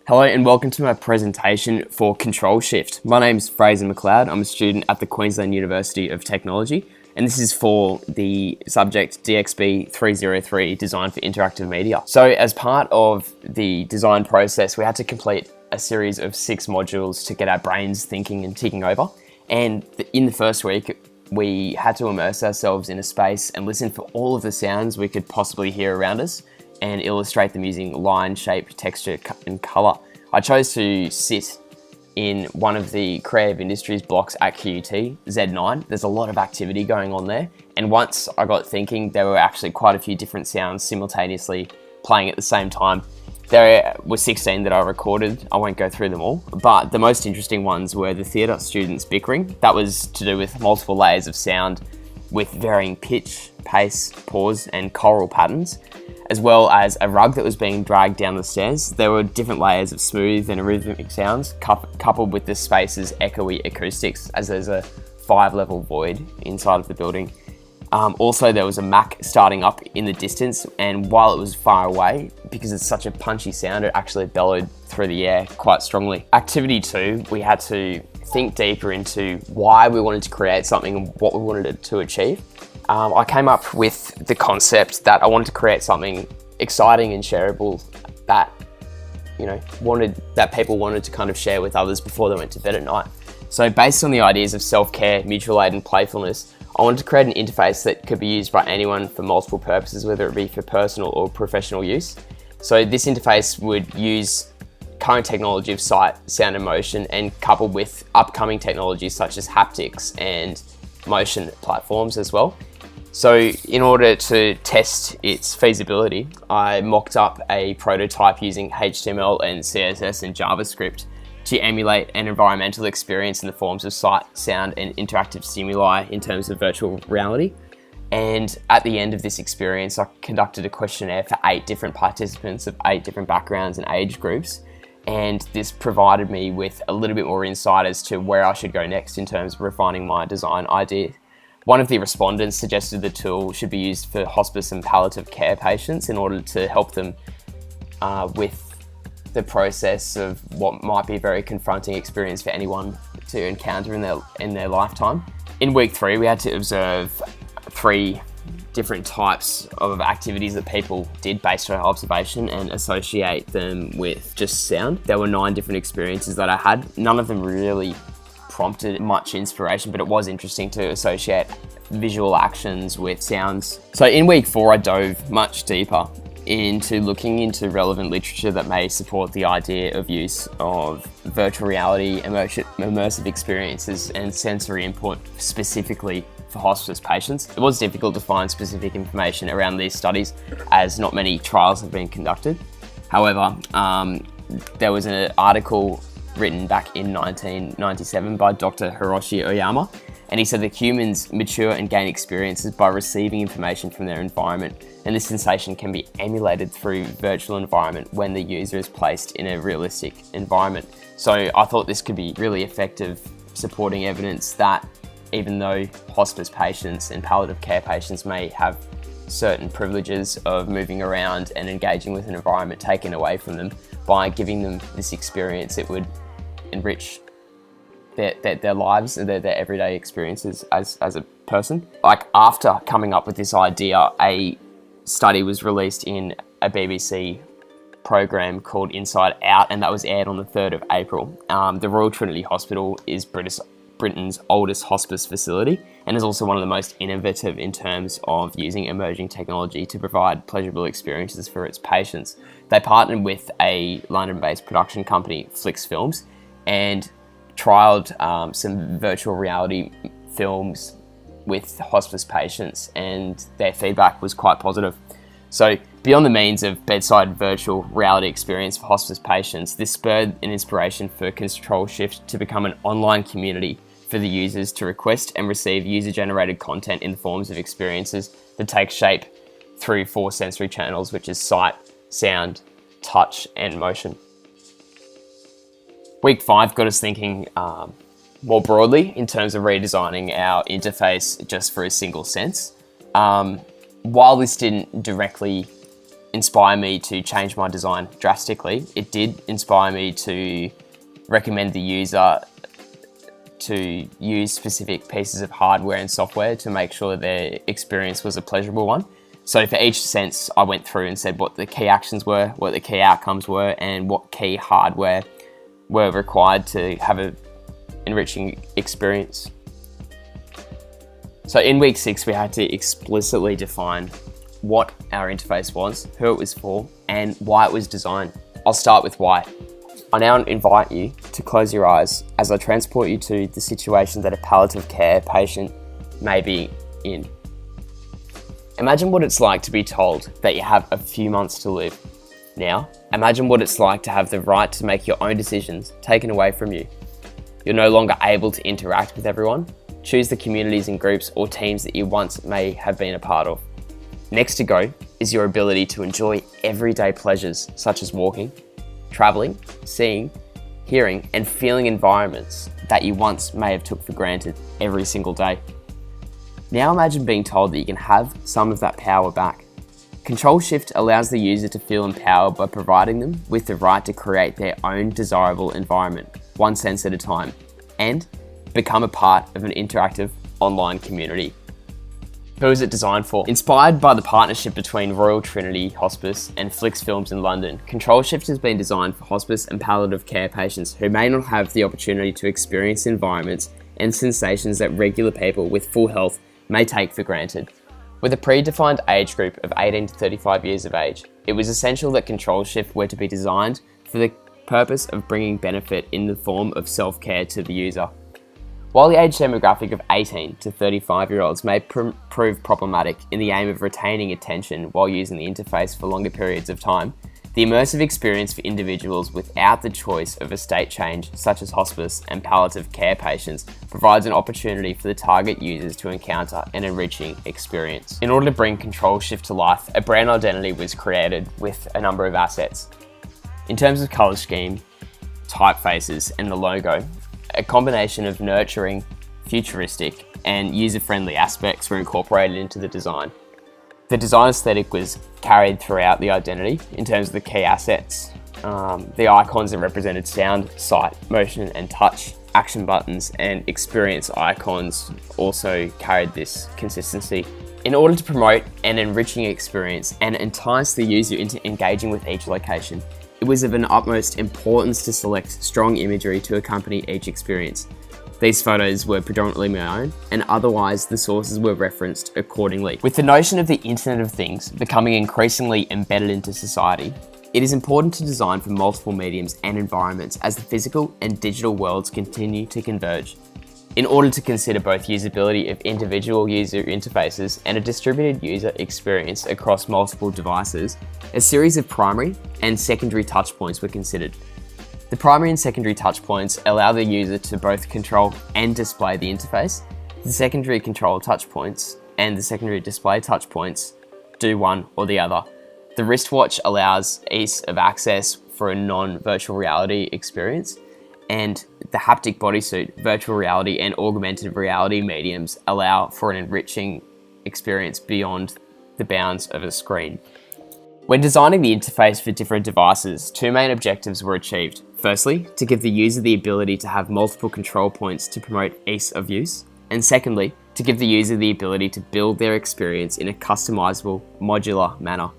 Hello and welcome to my presentation for Control Shift. My name is Frazer McLeod. I'm a student at the Queensland University of Technology, and this is for the subject DXB 303, Design for Interactive Media. So as part of the design process, we had to complete a series of 6 modules to get our brains thinking and ticking over. And in the first week, we had to immerse ourselves in a space and listen for all of the sounds we could possibly hear around us and illustrate them using line, shape, texture, and color. I chose to sit in one of the creative industries blocks at QUT, Z9. There's a lot of activity going on there. And once I got thinking, there were actually quite a few different sounds simultaneously playing at the same time. There were 16 that I recorded. I won't go through them all, but the most interesting ones were the theatre students bickering. That was to do with multiple layers of sound with varying pitch, pace, pause, and choral patterns, as well as a rug that was being dragged down the stairs. There were different layers of smooth and rhythmic sounds coupled with the space's echoey acoustics, as there's a 5-level void inside of the building. Also, there was a Mac starting up in the distance, and while it was far away, because it's such a punchy sound, it actually bellowed through the air quite strongly. Activity 2, we had to think deeper into why we wanted to create something and what we wanted it to achieve. I came up with the concept that I wanted to create something exciting and shareable that, that people wanted to kind of share with others before they went to bed at night. So based on the ideas of self-care, mutual aid, and playfulness, I wanted to create an interface that could be used by anyone for multiple purposes, whether it be for personal or professional use. So this interface would use current technology of sight, sound, and motion, and coupled with upcoming technologies such as haptics and motion platforms as well. So in order to test its feasibility, I mocked up a prototype using HTML and CSS and JavaScript to emulate an environmental experience in the forms of sight, sound, and interactive stimuli in terms of virtual reality. And at the end of this experience, I conducted a questionnaire for 8 different participants of 8 different backgrounds and age groups. And this provided me with a little bit more insight as to where I should go next in terms of refining my design idea. One of the respondents suggested the tool should be used for hospice and palliative care patients in order to help them with the process of what might be a very confronting experience for anyone to encounter in their lifetime. In week 3, we had to observe 3 different types of activities that people did based on observation and associate them with just sound. There were 9 different experiences that I had. None of them really prompted much inspiration, but it was interesting to associate visual actions with sounds. So in week 4, I dove much deeper into looking into relevant literature that may support the idea of use of virtual reality, immersive experiences, and sensory input specifically for hospice patients. It was difficult to find specific information around these studies as not many trials have been conducted. However, there was an article written back in 1997 by Dr. Hiroshi Oyama, and he said that humans mature and gain experiences by receiving information from their environment, and this sensation can be emulated through virtual environment when the user is placed in a realistic environment. So I thought this could be really effective supporting evidence that even though hospice patients and palliative care patients may have certain privileges of moving around and engaging with an environment taken away from them, by giving them this experience, it would enrich their lives and their everyday experiences as a person. Like, after coming up with this idea, a study was released in a BBC program called Inside Out, and that was aired on the 3rd of April. The Royal Trinity Hospital is Britain's oldest hospice facility and is also one of the most innovative in terms of using emerging technology to provide pleasurable experiences for its patients. They partnered with a London-based production company, Flix Films, and trialled some virtual reality films with hospice patients, and their feedback was quite positive. So beyond the means of bedside virtual reality experience for hospice patients, this spurred an inspiration for Control Shift to become an online community for the users to request and receive user-generated content in the forms of experiences that take shape through 4 sensory channels, which is sight, sound, touch, and motion. Week 5 got us thinking more broadly in terms of redesigning our interface just for a single sense. While this didn't directly inspire me to change my design drastically. It did inspire me to recommend the user to use specific pieces of hardware and software to make sure their experience was a pleasurable one. So for each sense, I went through and said what the key actions were, what the key outcomes were, and what key hardware were required to have an enriching experience. So in week 6, we had to explicitly define what our interface was, who it was for, and why it was designed. I'll start with why. I now invite you to close your eyes as I transport you to the situation that a palliative care patient may be in. Imagine what it's like to be told that you have a few months to live. Now, imagine what it's like to have the right to make your own decisions taken away from you. You're no longer able to interact with everyone. Choose the communities and groups or teams that you once may have been a part of. Next to go is your ability to enjoy everyday pleasures such as walking, traveling, seeing, hearing, and feeling environments that you once may have took for granted every single day. Now imagine being told that you can have some of that power back. Control Shift allows the user to feel empowered by providing them with the right to create their own desirable environment, one sense at a time, and become a part of an interactive online community. Who is it designed for? Inspired by the partnership between Royal Trinity Hospice and Flix Films in London, Control Shift has been designed for hospice and palliative care patients who may not have the opportunity to experience environments and sensations that regular people with full health may take for granted. With a predefined age group of 18 to 35 years of age, it was essential that Control Shift were to be designed for the purpose of bringing benefit in the form of self-care to the user. While the age demographic of 18 to 35-year-olds may prove problematic in the aim of retaining attention while using the interface for longer periods of time, the immersive experience for individuals without the choice of a state change, such as hospice and palliative care patients, provides an opportunity for the target users to encounter an enriching experience. In order to bring Control Shift to life, a brand identity was created with a number of assets. In terms of colour scheme, typefaces, and the logo, a combination of nurturing, futuristic, and user-friendly aspects were incorporated into the design. The design aesthetic was carried throughout the identity in terms of the key assets. The icons that represented sound, sight, motion, and touch, action buttons, and experience icons also carried this consistency. In order to promote an enriching experience and entice the user into engaging with each location, it was of an utmost importance to select strong imagery to accompany each experience. These photos were predominantly my own, and otherwise the sources were referenced accordingly. With the notion of the Internet of Things becoming increasingly embedded into society, it is important to design for multiple mediums and environments as the physical and digital worlds continue to converge. In order to consider both usability of individual user interfaces and a distributed user experience across multiple devices, a series of primary and secondary touchpoints were considered. The primary and secondary touchpoints allow the user to both control and display the interface. The secondary control touchpoints and the secondary display touchpoints do one or the other. The wristwatch allows ease of access for a non-virtual reality experience, and the haptic bodysuit, virtual reality and augmented reality mediums allow for an enriching experience beyond the bounds of a screen. When designing the interface for different devices, two main objectives were achieved. Firstly, to give the user the ability to have multiple control points to promote ease of use, and secondly, to give the user the ability to build their experience in a customizable, modular manner.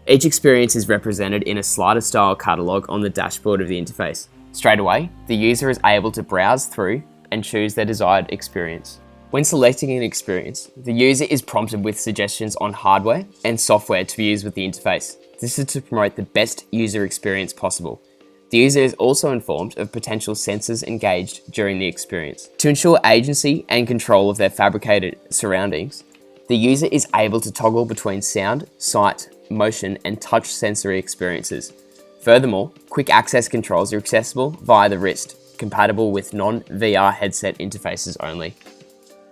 Each experience is represented in a slider-style catalogue on the dashboard of the interface. Straight away, the user is able to browse through and choose their desired experience. When selecting an experience, the user is prompted with suggestions on hardware and software to be used with the interface. This is to promote the best user experience possible. The user is also informed of potential sensors engaged during the experience. To ensure agency and control of their fabricated surroundings, the user is able to toggle between sound, sight, motion, and touch sensory experiences. Furthermore, quick access controls are accessible via the wrist, compatible with non-VR headset interfaces only.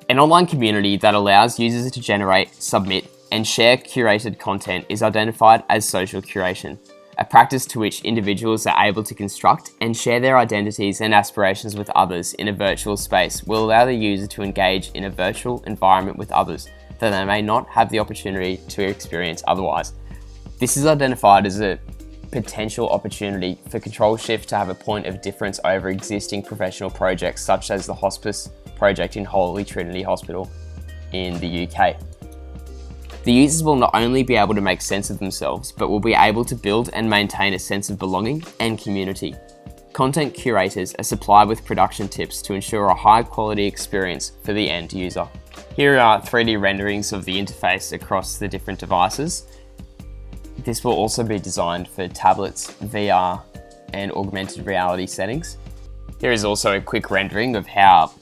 An online community that allows users to generate, submit, and share curated content is identified as social curation, a practice to which individuals are able to construct and share their identities and aspirations with others in a virtual space will allow the user to engage in a virtual environment with others that they may not have the opportunity to experience otherwise. This is identified as a potential opportunity for Control Shift to have a point of difference over existing professional projects such as the hospice project in Holy Trinity Hospital in the UK. The users will not only be able to make sense of themselves, but will be able to build and maintain a sense of belonging and community. Content curators are supplied with production tips to ensure a high quality experience for the end user. Here are 3D renderings of the interface across the different devices. This will also be designed for tablets, VR, and augmented reality settings. Here is also a quick rendering of how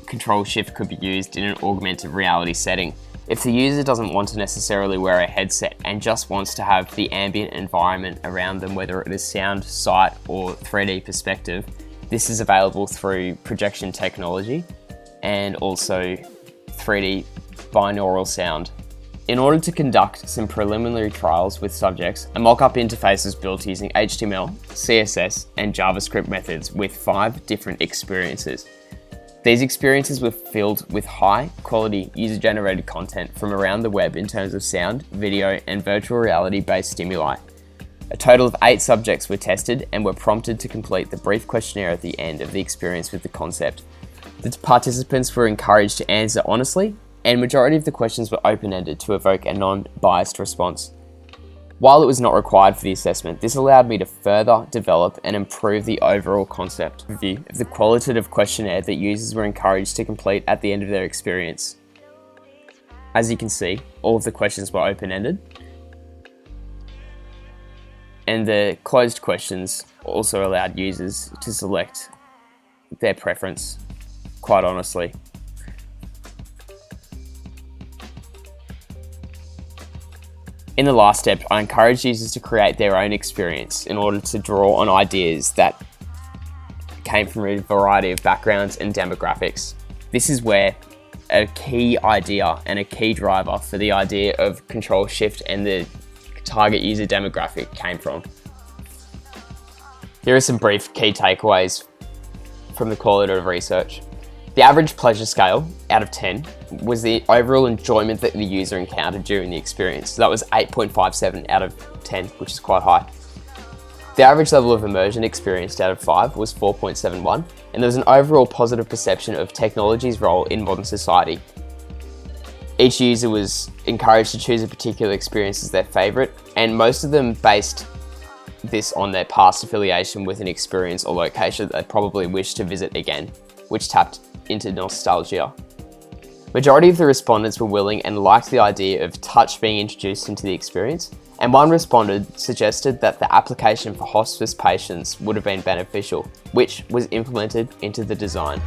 Control Shift could be used in an augmented reality setting. If the user doesn't want to necessarily wear a headset and just wants to have the ambient environment around them, whether it is sound, sight, or 3D perspective, this is available through projection technology and also 3D binaural sound. In order to conduct some preliminary trials with subjects, a mock-up interface was built using HTML, CSS, and JavaScript methods with 5 different experiences. These experiences were filled with high-quality user-generated content from around the web in terms of sound, video, and virtual reality-based stimuli. A total of 8 subjects were tested and were prompted to complete the brief questionnaire at the end of the experience with the concept. The participants were encouraged to answer honestly, and majority of the questions were open-ended to evoke a non-biased response. While it was not required for the assessment, this allowed me to further develop and improve the overall concept view of the qualitative questionnaire that users were encouraged to complete at the end of their experience. As you can see, all of the questions were open-ended, and the closed questions also allowed users to select their preference, quite honestly. In the last step, I encourage users to create their own experience in order to draw on ideas that came from a variety of backgrounds and demographics. This is where a key idea and a key driver for the idea of Control Shift and the target user demographic came from. Here are some brief key takeaways from the qualitative research. The average pleasure scale out of 10 was the overall enjoyment that the user encountered during the experience. So that was 8.57 out of 10, which is quite high. The average level of immersion experienced out of 5 was 4.71, and there was an overall positive perception of technology's role in modern society. Each user was encouraged to choose a particular experience as their favourite, and most of them based this on their past affiliation with an experience or location that they probably wish to visit again, which tapped into nostalgia. Majority of the respondents were willing and liked the idea of touch being introduced into the experience, and one respondent suggested that the application for hospice patients would have been beneficial, which was implemented into the design.